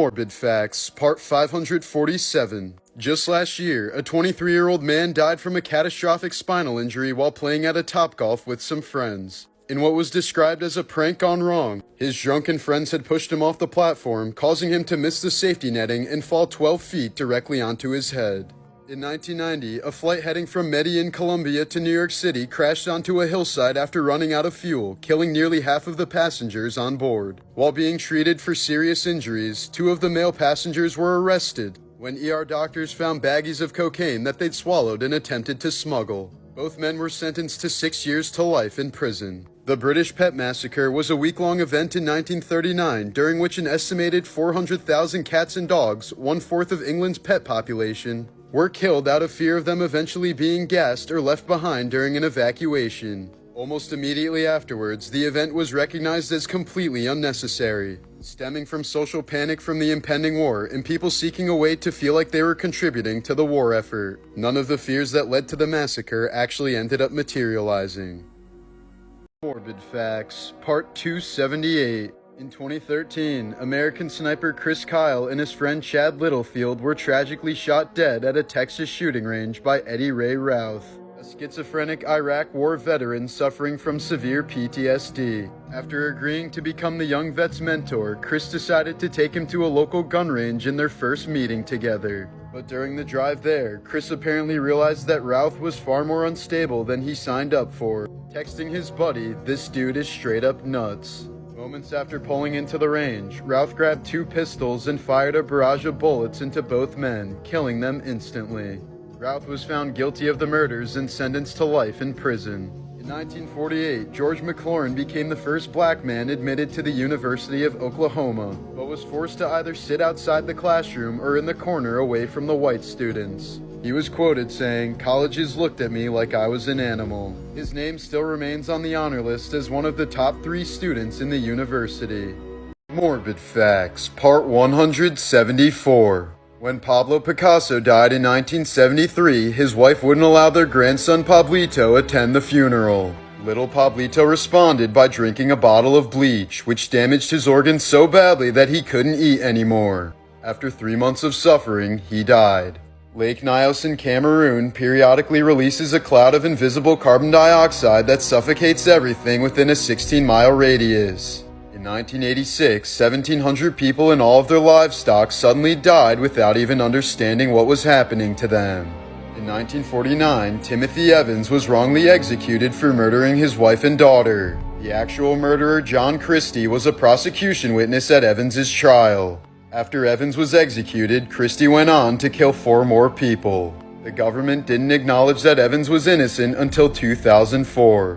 Morbid Facts, Part 547. Just last year, a 23-year-old man died from a catastrophic spinal injury while playing at a Topgolf with some friends. In what was described as a prank gone wrong, his drunken friends had pushed him off the platform, causing him to miss the safety netting and fall 12 feet directly onto his head. In 1990, a flight heading from Medellin, Colombia to New York City crashed onto a hillside after running out of fuel, killing nearly half of the passengers on board. While being treated for serious injuries, 2 of the male passengers were arrested when ER doctors found baggies of cocaine that they'd swallowed and attempted to smuggle. Both men were sentenced to 6 years to life in prison. The British Pet Massacre was a week-long event in 1939 during which an estimated 400,000 cats and dogs, 1/4 of England's pet population, were killed out of fear of them eventually being gassed or left behind during an evacuation. Almost immediately afterwards, the event was recognized as completely unnecessary, stemming from social panic from the impending war and people seeking a way to feel like they were contributing to the war effort. None of the fears that led to the massacre actually ended up materializing. Morbid Facts, Part 278. In 2013, American sniper Chris Kyle and his friend Chad Littlefield were tragically shot dead at a Texas shooting range by Eddie Ray Routh, a schizophrenic Iraq War veteran suffering from severe PTSD. After agreeing to become the young vet's mentor, Chris decided to take him to a local gun range in their first meeting together. But during the drive there, Chris apparently realized that Routh was far more unstable than he signed up for, texting his buddy, "This dude is straight up nuts." Moments after pulling into the range, Routh grabbed 2 pistols and fired a barrage of bullets into both men, killing them instantly. Routh was found guilty of the murders and sentenced to life in prison. In 1948, George McLaurin became the first black man admitted to the University of Oklahoma, but was forced to either sit outside the classroom or in the corner away from the white students. He was quoted saying, "Colleges looked at me like I was an animal." His name still remains on the honor list as one of the top 3 students in the university. Morbid Facts, Part 174. When Pablo Picasso died in 1973, his wife wouldn't allow their grandson Pablito attend the funeral. Little Pablito responded by drinking a bottle of bleach, which damaged his organs so badly that he couldn't eat anymore. After 3 months of suffering, he died. Lake Nyos in Cameroon periodically releases a cloud of invisible carbon dioxide that suffocates everything within a 16-mile radius. In 1986, 1,700 people and all of their livestock suddenly died without even understanding what was happening to them. In 1949, Timothy Evans was wrongly executed for murdering his wife and daughter. The actual murderer, John Christie, was a prosecution witness at Evans's trial. After Evans was executed, Christie went on to kill 4 more people. The government didn't acknowledge that Evans was innocent until 2004.